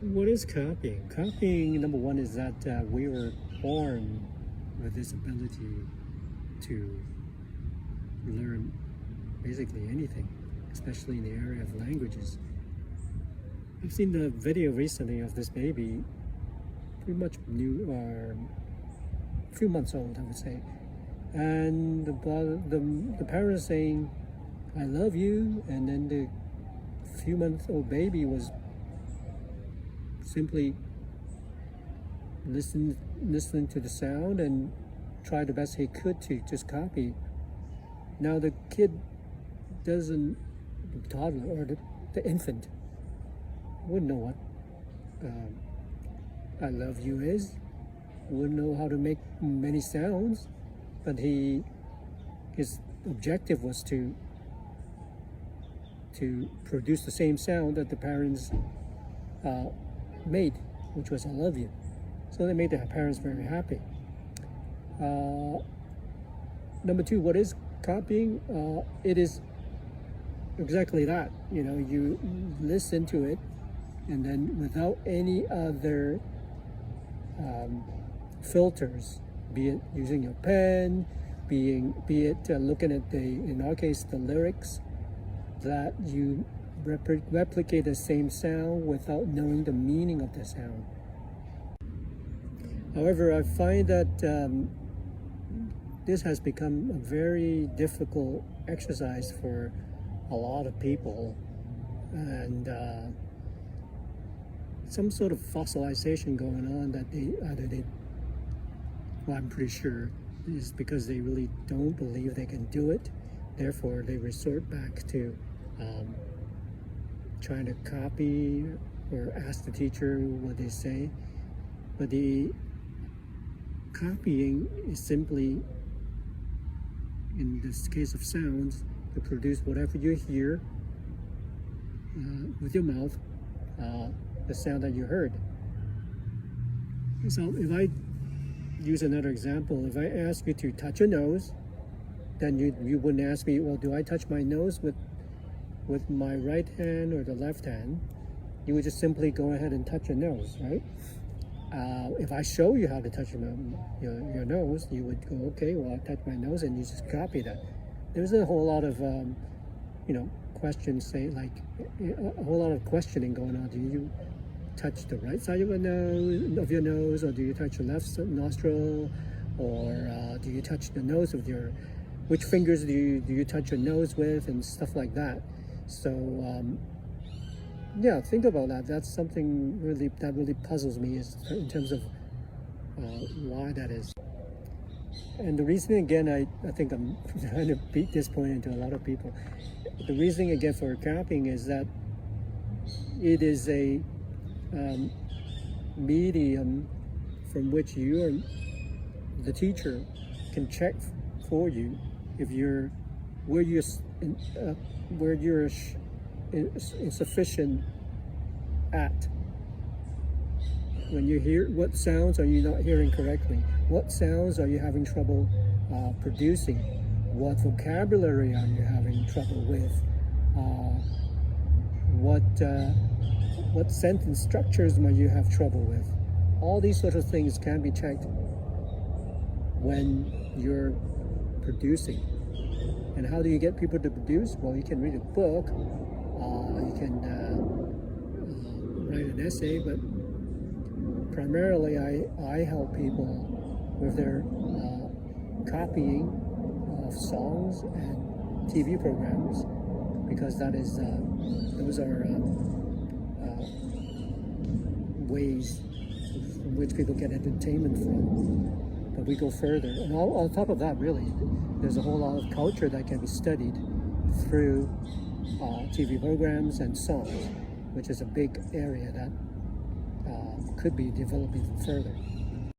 What is copying? Copying, number one, is that we were born with this ability to learn basically anything, especially in the area of languages. I've seen the video recently of this baby, pretty much new, a few months old, I would say, and the parents saying, "I love you," and then the few-month-old baby was simply listening to the sound and try the best he could to just copy. Now the kid doesn't, the toddler or the infant wouldn't know what I love you is, wouldn't know how to make many sounds, but his objective was to produce the same sound that the parents made, which was "I love you." So they made their parents very happy. Number two, what is copying? It is exactly that. You know, you listen to it, and then without any other filters, be it using your pen, be it looking at in our case, the lyrics, that you replicate the same sound without knowing the meaning of the sound. However, I find that this has become a very difficult exercise for a lot of people, and some sort of fossilization going on that well, I'm pretty sure is because they really don't believe they can do it. Therefore, they resort back to trying to copy or ask the teacher what they say. But the copying is simply, in this case of sounds, to produce whatever you hear with your mouth, the sound that you heard. So if I use another example, if I ask you to touch your nose, then you wouldn't ask me, well, do I touch my nose with my right hand or the left hand? You would just simply go ahead and touch your nose, right? If I show you how to touch your nose, you would go, okay, well, I touch my nose, and you just copy that. There's a whole lot of, questions, say, like, a whole lot of questioning going on. Do you touch the right side of your nose, or do you touch your left nostril, or do you touch the nose with which fingers do you touch your nose with, and stuff like that. So yeah, think about that. That's something that really puzzles me, is in terms of why that is. And the reasoning again, I think I'm trying to beat this point into a lot of people. The reasoning again for copying is that it is a medium from which the teacher can check for you if where you're insufficient at. When you hear, what sounds are you not hearing correctly? What sounds are you having trouble producing? What vocabulary are you having trouble with? What sentence structures might you have trouble with? All these sort of things can be checked when you're producing. And how do you get people to produce? Well, you can read a book, you can write an essay, but primarily I help people with their copying of songs and TV programs, because those are ways in which people get entertainment from. But we go further, and on top of that, really, there's a whole lot of culture that can be studied through TV programs and songs, which is a big area that could be developed even further.